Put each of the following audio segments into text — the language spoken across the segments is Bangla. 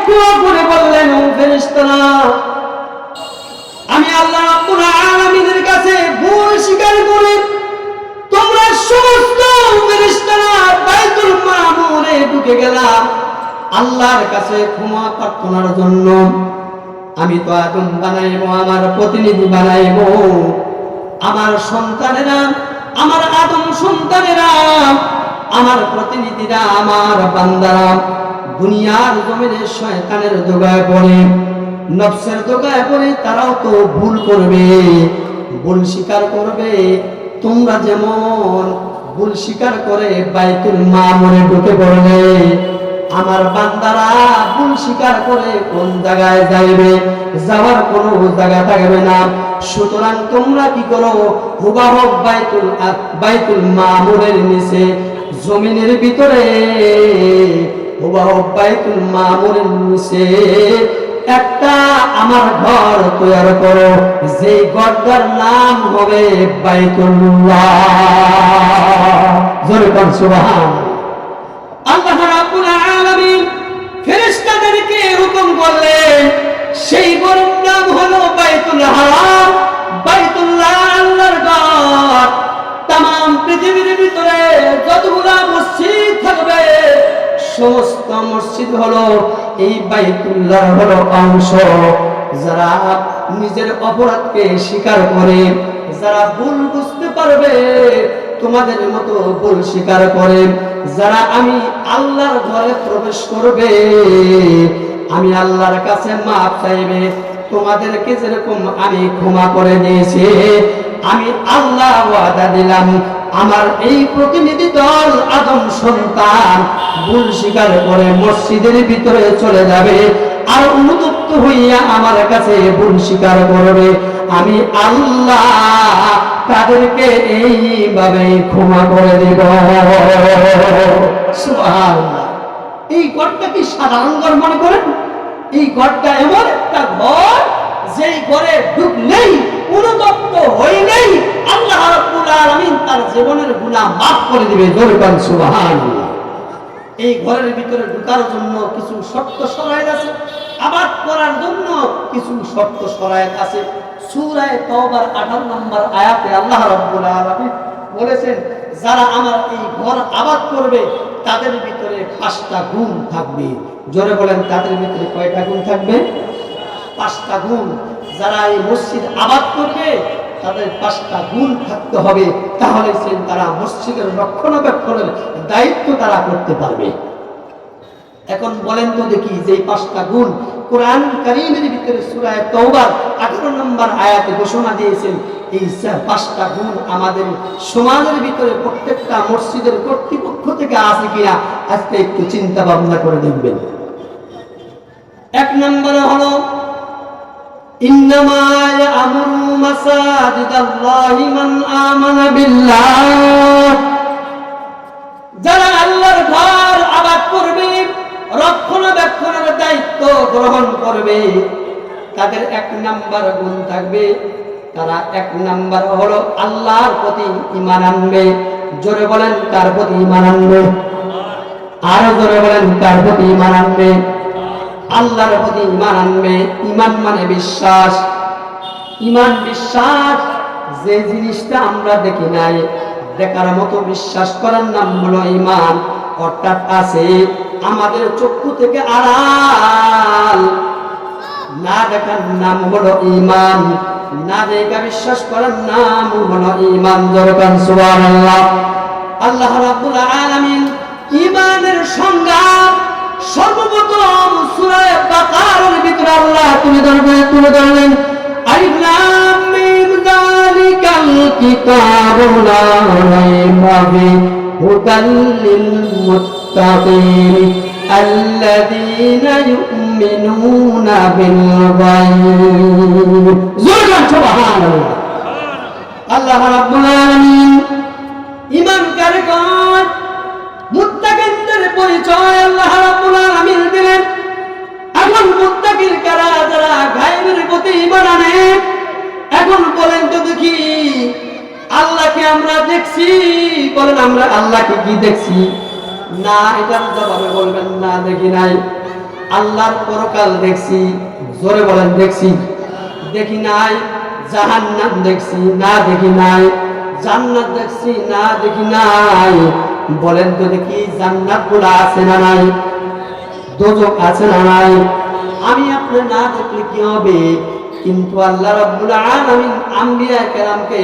দোয়া করে বললেন, ও ফেরেশতারা, আমি আল্লাহ রাব্বুল আলামিনের কাছে ভুল স্বীকার করে তোমরা সমস্ত ফেরেশতারা বাইতুল মামুরে ঢুকে গেলাম আল্লাহর কাছে ক্ষমা প্রার্থনার জন্য। আমি তো আদম বানাইবো, আমার প্রতিনিধি বানাইবো, আমার সন্তানেরা, আমার আদম সন্তানেরা, আমার প্রতিনিধিরা, আমার বান্দারা দুনিয়ার জমিনে শয়তানের দোগায় পড়ে, নফসের দোগায় পড়ে তারাও তো ভুল করবে, ভুল স্বীকার করবে। তোমরা যেমন ভুল স্বীকার করে বাইতুল মামুরে ঢুকে পড়লে, আমার বান্দারা ভুল স্বীকার করে কোন জায়গায় যাইবে? যাওয়ার কোনো জায়গা থাকবে না। সুতরাং তোমরা কি করো? হুবাহুব বাইতুল মামুরের নিচে জমিনের ভিতরে হুবাহুব বাইতুল মামুরের নিচে একটা আমার ঘর তৈরি করো, যে ঘরটার নাম হবে বাইতুল্লাহ। জোরে বল সুবহানাল্লাহ। আল্লাহ রাব্বুল আলামিন ফেরেশতাদেরকে হুকুম করলেন, সেই ঘরের নাম হলো বাইতুল হারাম। বাইতুল্লাহ আল্লাহর ঘর। तमाम পৃথিবীর ভিতরে যতগুলো মসজিদ থাকবে সমস্ত মসজিদ হলো এই বাইতুল্লাহর হলো অংশ। যারা নিজের অপরাধকে স্বীকার করে, যারা ভুল বুঝতে পারবে, তোমাদের মতো ভুল স্বীকার করে, যারা আমি আল্লাহর ঘরে প্রবেশ করবে, আমি আল্লাহর কাছে মাফ চাইবে, তোমাদেরকে যেরকম আমি ক্ষমা করে দিয়েছি, আমি আল্লাহ ওয়াদা দিলাম আমার এই প্রতিনিধি দল আদম সন্তান ভুল স্বীকার করে মসজিদের ভিতরে চলে যাবে আর অনুতপ্ত হইয়া আমার কাছে ভুল স্বীকার করবে, আমি আল্লাহ তাদেরকে এইভাবে ক্ষমা করে দেব। সুবহানাল্লাহ। এই ঘরটা কি সাধারণ ঘর মনে করেন? এই ঘরটা এমন একটা ঘর যেই ঘরে ঢুকলেই অনুতপ্ত হইলেই আল্লাহ রাব্বুল আলামিন তার জীবনের গুনাহ মাফ করে দিবে। জোরে বলেন সুবহানাল্লাহ। এই ঘরের ভিতরে ঢোকার জন্য কিছু শর্ত শরায়েত আছে, আবাদ করার জন্য কিছু শর্ত শরায়েত আছে। সূরা তাওবার 18 নম্বর আয়াতে আল্লাহ রাব্বুল আলামিন বলেছেন, যারা আমার এই ঘর আবাদ করবে তাদের ভিতরে 5টা গুণ থাকবে। জোরে বলেন, তাদের ভিতরে কয়টা গুণ থাকবে? 5টা গুণ। যারা এই মসজিদ আবাদ করবে তাদের 5টা গুণ থাকতে হবে, তাহলে তারা মসজিদের রক্ষণাবেক্ষণের দায়িত্ব তারা করতে পারবে। এখন বলেন তো দেখি, যে 5টা গুণ কোরআন কারীমের ভিতরে সূরা তাওবার 18 নম্বর আয়াতে ঘোষণা দিয়েছেন, এই 5টা গুণ আমাদের সমাজের ভিতরে প্রত্যেকটা মসজিদের কর্তৃপক্ষ থেকে আছে কিনা আজকে একটু চিন্তা ভাবনা করে দেখবেন। 1 নম্বরে হলো ইন্নামা ইয়া'মুরু মাসাজিদাল্লাহি মান আমানা বিল্লাহ। যারা আল্লাহর ঘর আবাদ করবে, রক্ষণাবেক্ষণের দায়িত্ব গ্রহণ করবে, তাদের 1 নাম্বার গুণ থাকবে, তারা 1 নাম্বার হলো আল্লাহর প্রতি ঈমান আনবে। জোরে বলেন, কার প্রতি ঈমান আনবে? আরো জোরে বলেন, কার প্রতি ঈমান আনবে? আল্লাহর প্রতি ঈমান আনবে। ঈমান মানে বিশ্বাস। ঈমান বিশ্বাস, যে জিনিসটা আমরা দেখি নাই, দেখার মতো বিশ্বাস করার নাম হলো ঈমান। অর্থাৎ আছে আমাদের চক্ষু থেকে আড়াল, না দেখার নাম হলো ঈমান, না দেখা বিশ্বাস করার নাম হলো ঈমান। জোরে সুবহানাল্লাহ। আল্লাহ রাব্বুল আলামিন ঈমানের সংজ্ঞা সর্বপ্রথম সূরা বাকারার ভিতরে আল্লাহ তুলে ধরলেন, আলিফ লাম মিম যালিকাল কিতাবু লা রাইবা ফিহি হুদাল লিল মুত্তাকিন আল্লাযীনা ইউমিনুনা বিল গায়ব। জোরে সুবহানাল্লাহ। আল্লাহ রাব্বুল আলামিন ঈমানকারীগণ মুত্তাকিনদের পরিচয় আল্লাহ রাব্বুল আলামিন দিলেন। এখন মুত্তাকিন কারা? যারা গায়বের প্রতি ঈমান আনে। এখন বলেন তো দেখি, আল্লাহকে আমরা দেখছি? বলেন, আমরা আল্লাহকে কি দেখছি? না, এটার জবাবে বলবেন না, দেখি নাই। আল্লাহর পরকাল দেখছি, জোরে বলেন দেখছি, দেখি নাই। জাহান্নাম দেখছি, না দেখি নাই। জান্নাত দেখছি, না দেখি নাই। বলেন তো দেখি জান্নাত গুলা আছে না নাই, দোজখ আছে না নাই? আমি আপনি না দেখলে কি হবে? কিন্তু আল্লাহ রাব্বুল আলামিন আম্বিয়া কেরামকে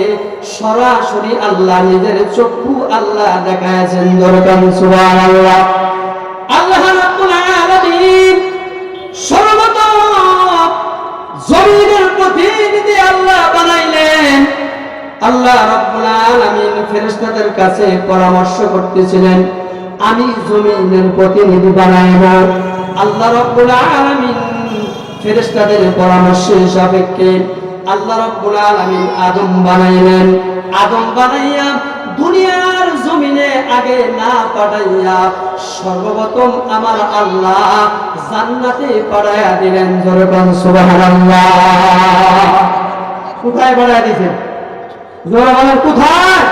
সরাসরি আল্লাহ নিজের চক্ষু আল্লাহ দেখায়ছেন। দরকার সুবহানাল্লাহ। আল্লাহ রাব্বুল আলামিন সর্বপ্রথম জমিনের প্রতিনিধি আল্লাহ বানাইলেন। আল্লাহ রাব্বুল আলামিন ফেরেশতাদের কাছে পরামর্শ করতেছিলেন, আমি জমিনের প্রতিনিধি বানাই না। আল্লাহ রাব্বুল আলামিন ফেরেশতাদের পরামর্শের সাপেক্ষে আল্লাহ রাব্বুল আলামিন আদম বানাইলেন। আদম বানাইয়া দুনিয়ার জমিনে আগে না পাঠাইয়া সর্বপ্রথম আমার আল্লাহ জান্নাতে পাঠাইয়া দিলেন। জোরে বলেন সুবহানাল্লাহ। কোথায় পাঠাইয়া দিয়েছেন? জোরে বলেন কোথায়?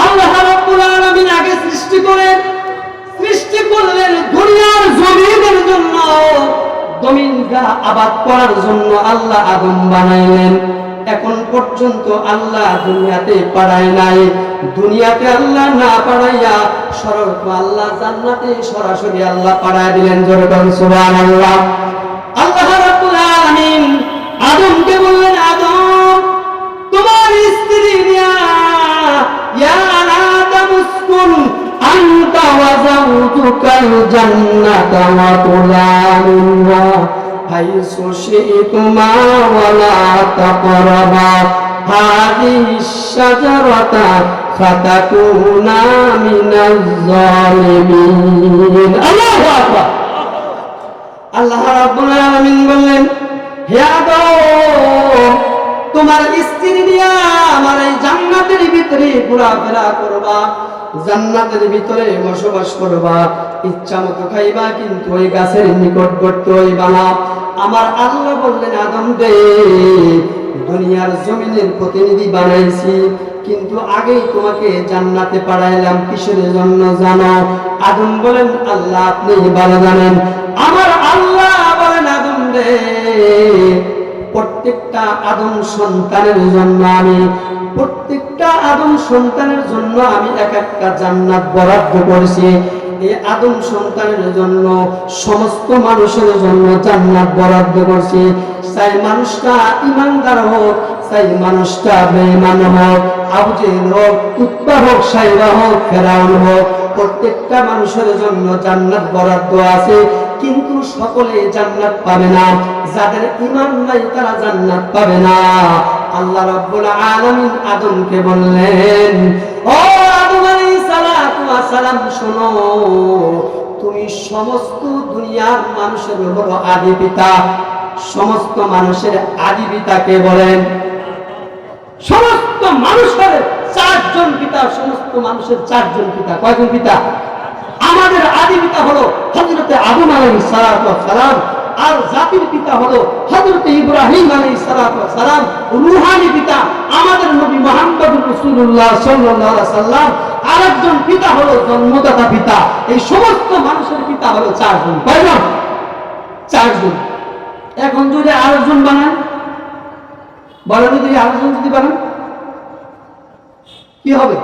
আল্লাহ রাব্বুল আলামিন আগে সৃষ্টি করলেন দুনিয়ার জমিনের জন্য, জমিনটা আবাদ করার জন্য আল্লাহ আদম বানাইলেন। এখন পর্যন্ত আল্লাহ দুনিয়াতে পাঠায় নাই। দুনিয়াতে আল্লাহ না পাঠাইয়া সরাসরি আল্লাহ জান্নাতে সরাসরি আল্লাহ পাঠায় দিলেন। জোরে বলেন সুবহানাল্লাহ। আল্লাহ রাব্বুল আলামিন আদমকে বললেন, আদম তোমার স্ত্রী নিয়া ইয়া আদম উসকুন আনতা ওয়া যাওজুকাল জান্নাতা ওয়া কুলা মিনহা হাইসু শি'তুমা ওয়া লা তাকরাবা হাযিহিশ শাজারাতা ফাতাকুনা মিনাজ জালিমিন। আল্লাহু আকবার। আল্লাহ রাব্বুল আলামিন বললেন, হে আদম তোমার স্ত্রী নিয়ে আমার এই জান্নাতের ভিতরে ঘোরাফেরা করবা, জান্নাতের ভিতরে বসবাস করবা, ইচ্ছা মতো খাইবা, কিন্তু ওই গাছের নিকটবর্তী হইবা না। আমার আল্লাহ বললেন, আদম রে দুনিয়ার জমিনের প্রতিনিধি বানাইছি, কিন্তু আগেই তোমাকে জান্নাতে পাঠাইলাম কিসের জন্য জানো? আদম বলেন, আল্লাহ আপনি ভালো জানেন। আমার আল্লাহ বলেন, আদম রে প্রত্যেকটা আদম সন্তানের জন্য আমি এক একটা জান্নাত বরাদ্দ করেছি। এই আদম সন্তানের জন্য সমস্ত মানুষের জন্য জান্নাত বরাদ্দ করছি। চাই মানুষটা ইমানদার হোক, চাই মানুষটা বেঈমান হোক, আবু জেহেল হোক, উতবা হোক, সাইবা হোক, ফেরাউন হোক, প্রত্যেকটা মানুষের জন্য জান্নাত বরাদ্দ আছে। কিন্তু সকলে জান্নাত পাবে না। যাদের ঈমান নাই তারা জান্নাত পাবে না। আল্লাহ রাব্বুল আলামিন আদমকে বললেন, ও আদম আলাইহিস সালাতু ওয়াস সালাম, শোনো, তুমি সমস্ত দুনিয়ার মানুষের হলো আদি পিতা। সমস্ত মানুষের আদি পিতাকে বলেন? সমস্ত মানুষের চারজন পিতা। সমস্ত মানুষের চারজন পিতা। কয়জন পিতা? আমাদের আদি পিতা হলো হযরতে আদম আলাইহিস সালাতু ওয়াস সালাম, আর জাতির পিতা হলো হযরতে ইব্রাহিম আলাইহিস সালাতু ওয়াস সালাম। রূহানি পিতা আমাদের নবী মুহাম্মদুর রাসূলুল্লাহ সাল্লাল্লাহু আলাইহি সাল্লাম। আরেকজন পিতা হলো জন্মদাতা পিতা। এই সমস্ত মানুষের পিতা হলো চারজন। কয়জন? চারজন। এখন যদি আরেকজন বানান, বলেন যদি আরেকজন যদি বানান কি হবে?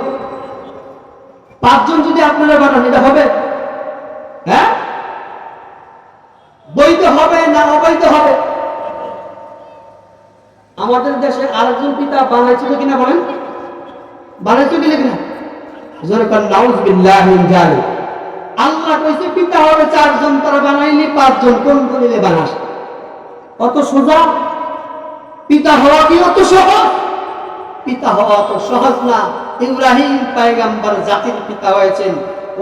পাঁচজন যদি আপনারা বানান, এটা হবে? হ্যাঁ, বৈধ হবে না অবৈধ হবে? আমাদের দেশে আরেকজন পিতা বানাইছিল কিনা বলেন? বানাইছিল কিনা? জোরে কোন নাউযুবিল্লাহি মিন যালিক। আল্লাহ কইছে পিতা হবে চারজন, তারা বানাইলি পাঁচজন। কোন দলিলে বানাস? অত সোজা? পিতা হওয়া কি অত সহজ? পিতা হওয়া তো সহজ না। ইব্রাহিম পয়গম্বর জাতির পিতা হয়েছেন।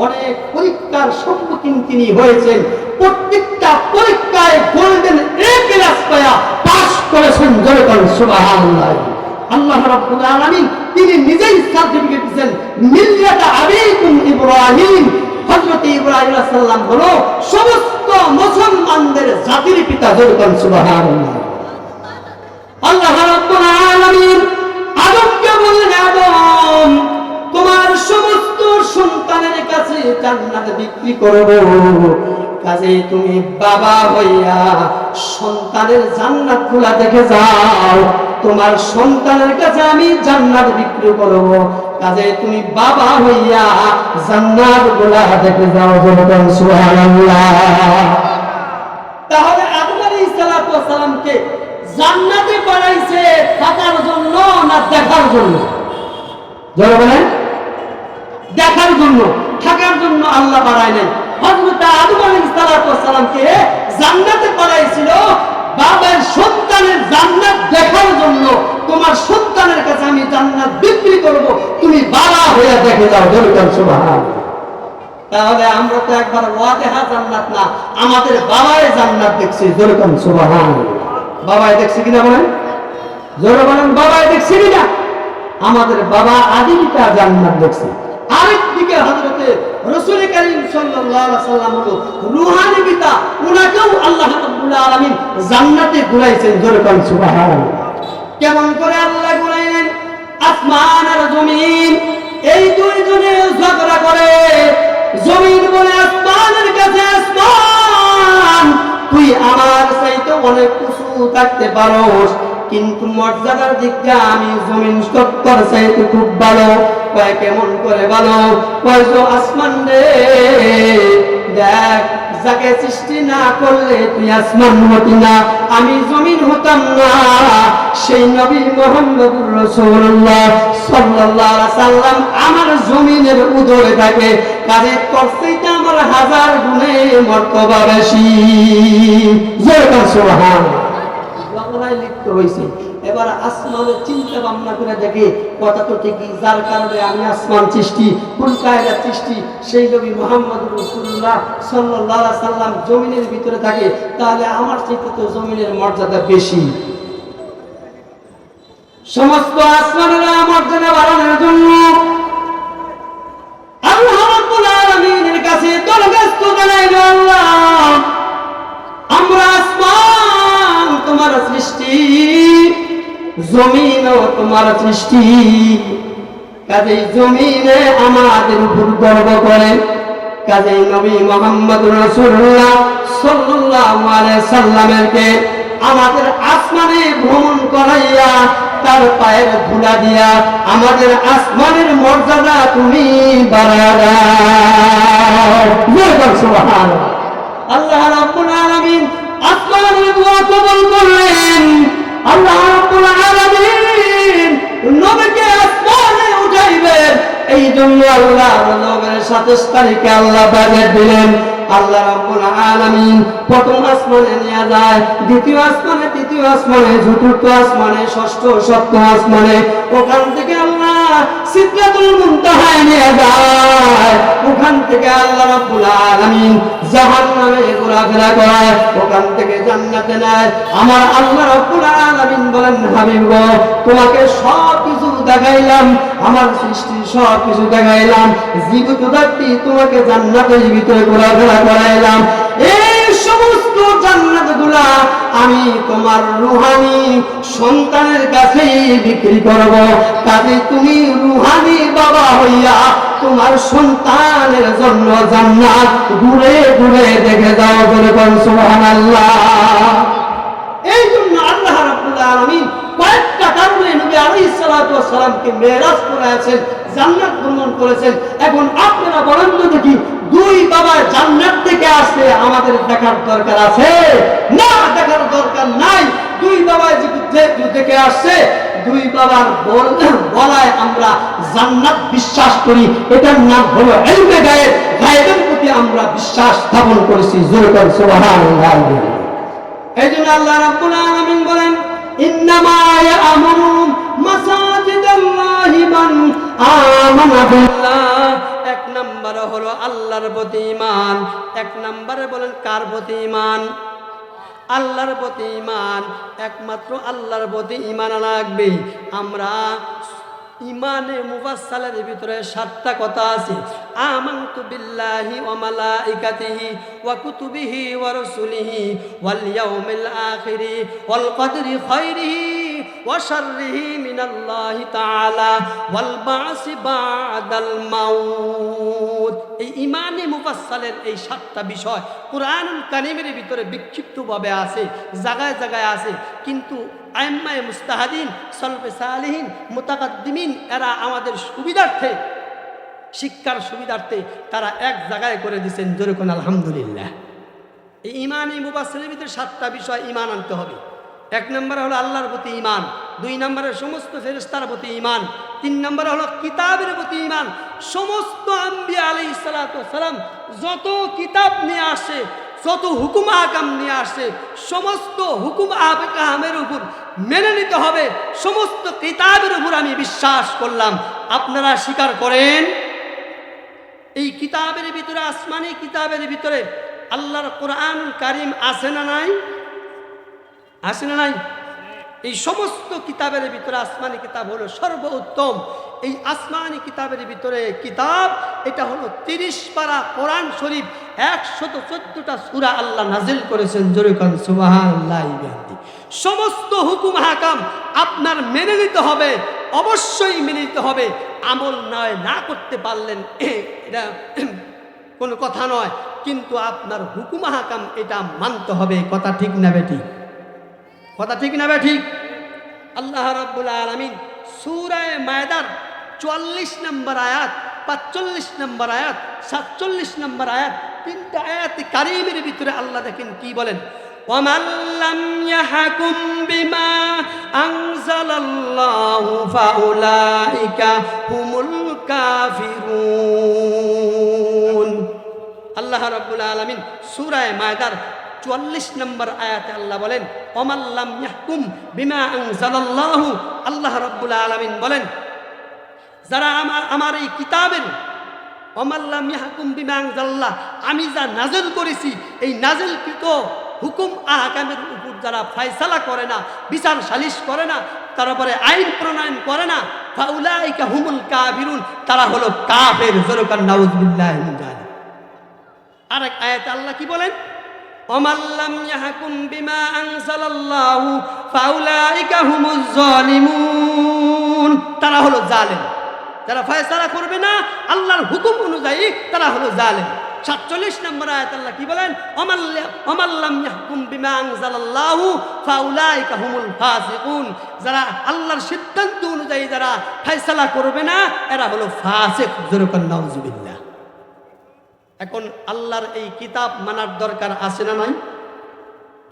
অনেক পরীক্ষার সম্মুখীন তিনি হয়েছেন। প্রত্যেকটা পরীক্ষায় গোল্ডেন এ প্লাস পাস করেছেন। জোরে বলেন সুবহানাল্লাহ। আল্লাহ রাব্বুল আলামিন তিনি নিজেই সার্টিফিকেট দিয়েছেন, মিল্লাত আবিকুম ইব্রাহিম। হযরত ইব্রাহিম আলাইহিস সালাম হলো সমস্ত মুসলমানদের জাতির পিতা। জোরে বলেন সুবহানাল্লাহ। আল্লাহ রাব্বুল আলামিন আদমকে বললেন, আদম তোমার সমস্ত সন্তানের কাছে জান্নাত বিক্রি করব, কাজেই তুমি বাবা হইয়া সন্তানের জান্নাত গুলা দেখে যাও। তোমার সন্তানের কাছে আমি জান্নাত বিক্রি করব, কাজেই তুমি বাবা হইয়া জান্নাত গুলা দেখে যাও। বলুন সুবহানাল্লাহ। তাহলে আদম আলাইহিস সালাতু ওয়াস সালামকে জান্নাতে পাঠাইছে থাকার জন্য না দেখার জন্য? জোরে বলেন। দেখার জন্য, থাকার জন্য আল্লাহ বাড়ায় নাই। হযরত আদম আলাইহিস সালাতু ওয়াস সালামকে জান্নাতে পাঠাইছিল বাবার সন্তানের জান্নাত দেখার জন্য। তোমার সন্তানের কাছে আমি জান্নাত বিক্রি করব, তুমি বাবা হয়ে দেখে যাও। জোরে বলেন সুবহানাল্লাহ। তাহলে আমরা তো একবার ওয়াদেহা জান্নাত না, আমাদের বাবাই জান্নাত দেখছি। জোরে বলেন সুবহানাল্লাহ। বাবাই দেখছি কিনা বলেন? জোরে বলেন, বাবাই দেখছি কিনা? আমাদের বাবা আদিমটা জান্নাত দেখছে। আরেক দিকে হযরতে রাসূল কারীম সাল্লাল্লাহু আলাইহি ওয়াসাল্লাম হলো রূহানি পিতা, উনাকেও আল্লাহ রাব্বুল আলামিন জান্নাতে ঘুরাইছেন। জোরে বলেন সুবহানাল্লাহ। কেমন করে আল্লাহ ঘুরাইলেন? আসমান আর জমিন এই দুইজনে ঝগড়া করে। জমিন বলে আসমানের কাছে, আসমান তুই আমার চাইতে অনেক উঁচু থাকতে পারোস, কিন্তু মর্যাদার দিক দিয়ে আমি জমিন সত্তর চাইতে খুব ভালো। কয় কেমন করে ভালো? কয় যে আসমান রে দেখ, যাকে সৃষ্টি না করলে তুই আসমান হতি না, আমি জমিন হতাম না। সেই নবী মুহাম্মদুর রাসূলুল্লাহ সাল্লাল্লাহু আলাইহি সাল্লাম আমার জমিনের উদরে থাকে, কাজে করতেইটা আমার হাজার গুণে মর্তবা বেশি। জয় সুবহানাল্লাহ। বাংলায় লিখতে হয়েছে। এবার আসমানের চিন্তা ভাবনা করে দেখে কথা তো ঠিকই, যার কারণে আমি আসমান সৃষ্টি, কুল কায়নাত সৃষ্টি, সেই নবী মুহাম্মদুর রাসূলুল্লাহ সাল্লাল্লাহু আলাইহি সাল্লাম জমিনের ভিতরে থাকে, তাহলে আমার চাইতে তো জমিনের মর্যাদা বেশি। সমস্ত আসমানের মর্যাদা বাড়ানোর জন্য আল্লাহ রাব্বুল আলামিনের কাছে দরখাস্ত জানাইলো, আল্লাহ আমরা আসমান তোমার সৃষ্টি, জমিনও তোমার সৃষ্টি, কাজেই জমিনে আমাদের উপর গর্ব করে। কাজেই নবী মুহাম্মদুর রাসূলুল্লাহ সাল্লাল্লাহু আলাইহি সাল্লামেরকে আমাদের আসমানে ভ্রমণ করাইয়া তার পায়ের ধুলা দিয়া আমাদের আসমানের মর্যাদা তুমি বাড়ায়া দাও। সুবহানাল্লাহ। আল্লাহ রাব্বুল আলামিন আসমানের দোয়া কবুল করলেন। আল্লাহ রাব্বুল আলামিন নবীকে আসমানে উঠাইবেন, এই জন্য আল্লাহ নবীর 27 তারিখে আল্লাহ বাজেট দিলেন। আল্লাহ রাব্বুল আলামিন প্রথম আসমানে নিয়ে যায়, দ্বিতীয় আসমানে, তৃতীয় আসমানে, চতুর্থ আসমানে, ষষ্ঠ সপ্তম আসমানে, ওখান থেকে আল্লাহ সিদরাতুল মুনতাহায় নিয়ে যায়। ওখান থেকে আল্লাহ রাব্বুল আলামিন জাহান্নামে ঘোরাফেরা করায়, ওখান থেকে জান্নাতে নেয়। আমার আল্লাহ রাব্বুল আলামিন বলেন, হাবিব গো তোমাকে সব কিছু দেখাইলাম, আমার সৃষ্টি সব কিছু দেখাইলাম, জীবিত থাকতে তোমাকে জান্নাতের ভিতরে ঘোরাফেরা করাইলাম। এই সমস্ত জান্নাতগুলা আমি তোমার রূহানি সন্তানের কাছে বিক্রি করব, কাজে তুমি রূহানি বাবা হইয়া তোমার সন্তানের জন্য জান্নাত ঘুরে ঘুরে দেখে যাও। বলে সুবহানাল্লাহ। এই জন্য আল্লাহ রাব্বুল আলামিন কয়েকটা কারণে নবী আলাইহিস সালাতু ওয়াস সালামকে মেরাজ করেছেন, জান্নাত ভ্রমণ করেছেন। এখন আপনারা বলেন তো দেখি, দুই বাবা জান্নাত থেকে আসে আমাদের দেখার দরকার আছে? না, দেখার দরকার নাই। দুই বাবা থেকে আসছে, দুই বাবার বলায় আমরা জান্নাত বিশ্বাস করি, এটার নাম হলো ইলমে গায়েব। গায়েবের প্রতি আমরা বিশ্বাস স্থাপন করেছি। জোরে বলেন সুবহানাল্লাহ। এই জন্য আল্লাহ রাব্বুল আলামিন বলেন, ইন্নামা ইয়া'মুরু মাসাজিদাল্লাহি মান আমানা বিল্লাহ। এক নম্বরে হলো আল্লাহর প্রতি ঈমান। এক নম্বরে বলেন কার প্রতি ঈমান? আল্লাহর প্রতি ঈমান। একমাত্র আল্লাহর প্রতি ঈমান রাখবে। আমরা ইমানে মুফাসসালের ভিতরে 7টা কথা আছে। আমানতু বিল্লাহি ওয়া মালাইকাতিহি ওয়া কুতুবিহি ওয়া রাসূলিহি ওয়াল ইয়াউমিল আখিরি ওয়াল কদরি খায়রিহি ওয়া শাররিহি মিনাল্লাহি তাআলা ওয়াল বা'সি বা'দাল মাউত। এই ইমানে মুফাসসালের এই 7টা বিষয় কুরআনুল কারীমের ভিতরে বিক্ষিপ্তভাবে আছে, জায়গায় জায়গায় আছে, কিন্তু আইম্মায়ে মুস্তাহাদিন, সলফে সালিহিন, মুতাকাদ্দিমিন এরা আমাদের সুবিধার্থে, শিক্ষার সুবিধার্থে তারা এক জায়গায় করে দিয়েছেন। জোরে কোন আলহামদুলিল্লাহ। এই ইমানে মুফাসসালের ভিতরে 7টা বিষয় ঈমান আনতে হবে। 1 নম্বরে হলো আল্লাহর প্রতি ঈমান, 2 নম্বরে সমস্ত ফেরেশতার প্রতি ঈমান, 3 নম্বরে হলো কিতাবের প্রতি ঈমান। সমস্ত আম্বিয়া আলাইহিস সালাতু ওয়াস সালাম যত কিতাব নিয়ে আসে, যত হুকুম আহকাম নিয়ে আসে, সমস্ত হুকুম আহকামের উপর মেনে নিতে হবে। সমস্ত কিতাবের উপর আমি বিশ্বাস করলাম। আপনারা স্বীকার করেন? এই কিতাবের ভিতরে, আসমানি কিতাবের ভিতরে আল্লাহর কোরআনুল কারীম আছে না নাই? আছে না নাই? এই সমস্ত কিতাবের ভিতরে আসমানি কিতাব হলো সর্বোত্তম। এই আসমানি কিতাবের ভিতরে কিতাব এটা হলো 30 পারা কোরআন শরীফ, 114টা সূরা আল্লাহ নাজিল করেছেন। জোরে কোন সুবহানাল্লাহ। সমস্ত হুকুম হাকাম আপনার মেনে নিতে হবে, অবশ্যই মেনে নিতে হবে। আমল নয়, না করতে পারলেন এটা কোনো কথা নয়, কিন্তু আপনার হুকুম হাকাম এটা মানতে হবে। কথা ঠিক না বেঠিক? কথা ঠিক না বেঠিক? আল্লাহ রাব্বুল আলামিন সূরা মায়দার 44 নম্বর আয়াত, 45 নম্বর আয়াত, 47 নম্বর আয়াত, 3টা আয়াত কারীমের ভিতরে আল্লাহ দেখেন কি বলেন, ওয়ামান লাম ইয়াহকুম বিমা আনজালাল্লাহু ফাউলাইকা হুমুল কাফিরুন। আল্লাহ রাব্বুল আলামিন সূরা মায়দার 44 নম্বর আয়াতে আল্লাহ বলেন, ওয়ামান লাম ইয়াহকুম বিমা আনজালাল্লাহু, আল্লাহ রাব্বুল আলামিন বলেন যারা আমার এই কিতাবের, ওয়ামান লাম ইয়াহকুম বিমা আনজালাল্লাহ, আমি যা নাযিল করেছি এই নাযিলকৃত হুকুম আহকামের উপর যারা ফয়সালা করে না, বিচার সালিশ করে না, তারপরে আইন প্রণয়ন করে না, ফাউলাইকা হুমুল কাফিরুন, তারা হলো কাফের। জোরে কোন নাউযুবিল্লাহি মিন যালিক। আরেক আয়াতে আল্লাহ কি বলেন, ওয়ামান লাম ইয়াহকুম বিমা আনজালাল্লাহু ফাউলাইকা হুমুজ জালিমুন, তারা হলো জালেম। যারা ফয়সালা করবে না আল্লাহর হুকুম অনুযায়ী তারা হলো জালেম। 47 নম্বর আয়াত আল্লাহ কি বলেন, ওয়ামান লাম ইয়াহকুম বিমা আনজালাল্লাহু ফাউলাইকা হুমুল ফাসিকুন, যারা আল্লাহর সিদ্ধান্ত অনুযায়ী যারা ফয়সালা করবে না এরা হলো ফাসিক। জোরে কোন নাউযুবিল্লাহ। এখন আল্লাহর এই কিতাব মানার দরকার আছে না নাই?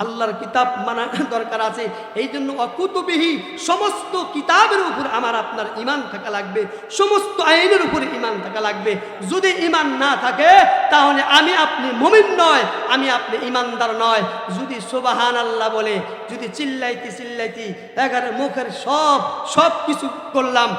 আল্লাহর কিতাব মানার দরকার আছে। এই জন্য অকুতুবিহি, সমস্ত কিতাবের উপর আমার আপনার ঈমান থাকা লাগবে, সমস্ত আইনের উপর ঈমান থাকা লাগবে। যদি ঈমান না থাকে তাহলে আমি আপনি মুমিন নয়, আমি আপনি ঈমানদার নয়। যদি সুবহানাল্লাহ বলে, যদি চিল্লাইতে চিল্লাইতে এগারে মুখের সব কিছু করলাম,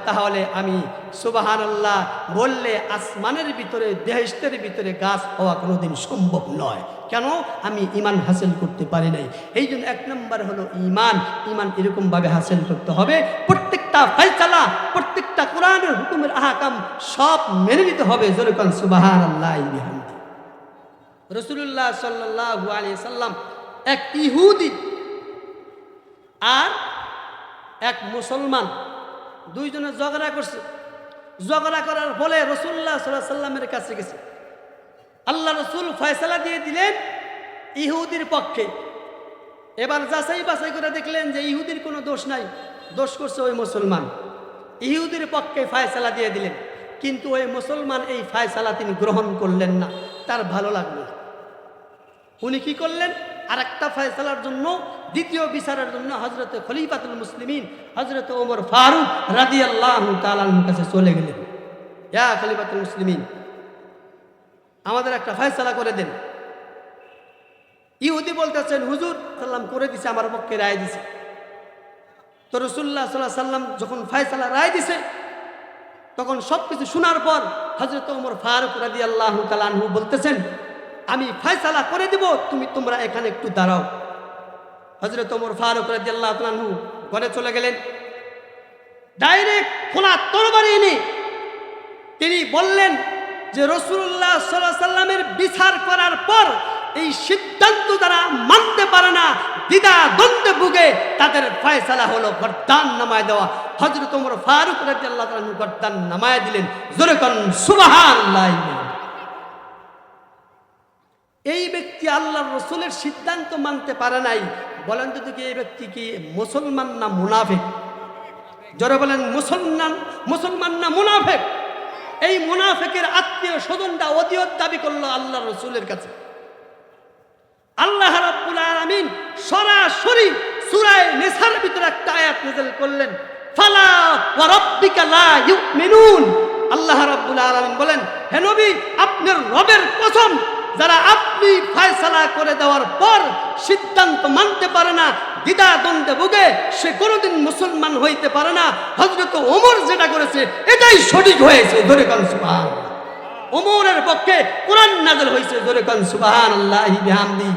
তাহলে আমি সুবহানাল্লাহ বললে আসমানের ভিতরে, দেহেশতের ভিতরে গাছ হওয়া কোনোদিন সম্ভব নয়। কেন? আমি ঈমান হাসিল করতে পারি নাই। এই জন্য 1 নম্বর হলো ঈমান। ঈমান এরকমভাবে হাসিল করতে হবে, প্রত্যেকটা ফয়সালা, প্রত্যেকটা কোরআনের হুকুমের আহকাম সব মেনে নিতে হবে। জোরে কোন সুবহানাল্লাহি বিহামদি। রাসূলুল্লাহ সাল্লাল্লাহু আলাইহি সাল্লাম, এক ইহুদি আর এক মুসলমান, দুইজনে ঝগড়া করছে। ঝগড়া করার ফলে রাসূলুল্লাহ সাল্লাল্লাহু আলাইহি সাল্লামের কাছে গেছে। আল্লাহ রসুল ফয়সালা দিয়ে দিলেন ইহুদির পক্ষে। এবার যাচাই বাছাই করে দেখলেন যে ইহুদির কোনো দোষ নাই, দোষ করছে ওই মুসলমান। ইহুদির পক্ষে ফয়সালা দিয়ে দিলেন, কিন্তু ওই মুসলমান এই ফয়সালা তিনি গ্রহণ করলেন না, তার ভালো লাগলো না। উনি কি করলেন? আর একটা ফয়সালার জন্য, দ্বিতীয় বিচারের জন্য হযরতে খলিফাতুল মুসলিমিন হযরতে ওমর ফারুক রাদিয়াল্লাহু তাআলা আনহুর কাছে চলে গেলেন। ইয়া খলিফাতুল মুসলিমিন, আমাদের একটা ফয়সালা করে দেন। ইহুদি বলতেছেন, হুজুর সাল্লাম করে দিছে, আমার পক্ষে রায় দিছে। তো রাসূলুল্লাহ সাল্লাল্লাহু আলাইহি সাল্লাম যখন ফয়সালা রায় দিছে, তখন সবকিছু শোনার পর হযরত ওমর ফারুক রাদিয়াল্লাহু তাআলা আনহু বলতেছেন, আমি ফয়সালা করে দিব, তোমরা এখানে একটু দাঁড়াও। হযরত ওমর ফারুক রাদিয়াল্লাহু তাআলা আনহু ঘরে চলে গেলেন। ডাইরেক্ট খোলা তরবারি এনে তিনি বললেন যে রাসূলুল্লাহ সাল্লাল্লাহু আলাইহি সাল্লামের বিচার করার পর এই সিদ্ধান্ত যারা মানতে পারে না, দ্বিধা দ্বন্দ্বে ভুগে তাদের ফয়সালা হলো গর্দান নামায় দেওয়া। হযরত ওমর ফারুক রাদিয়াল্লাহু তাআলা গর্দান নামায় দিলেন। জোরে কোন সুবহানাল্লাহ। এই ব্যক্তি আল্লাহর রাসূলের সিদ্ধান্ত মানতে পারে নাই। বলেন তো দেখি এই ব্যক্তি কি মুসলমান না মুনাফিক? জোরে বলেন মুসলমান না মুনাফিক? এই মুনাফিকের আত্মীয় স্বজনরা ওদিয়ত দাবি করলো আল্লাহর রাসূলের কাছে। আল্লাহ রাব্বুল আলামিন সরাসরি সূরা নিসার ভিতরে একটা আয়াত নাযিল করলেন, ফালা ওয়া রাব্বিকা লা ইউমিনুন। আল্লাহ রাব্বুল আলামিন বলেন, হে নবী আপনার রবের কসম, যারা আপনি ফয়সালা করে দেওয়ার পর সিদ্ধান্ত মানতে পারে না, দ্বিধা দ্বন্দ্বে ভুগে, সে কোনোদিন মুসলমান হইতে পারে না। হযরত ওমর যেটা করেছে এটাই সঠিক হয়েছে। জোরে কোন সুবহানাল্লাহ। ওমরের পক্ষে কোরআন নাযিল হয়েছে। জোরে কোন সুবহানাল্লাহি বিহামদি।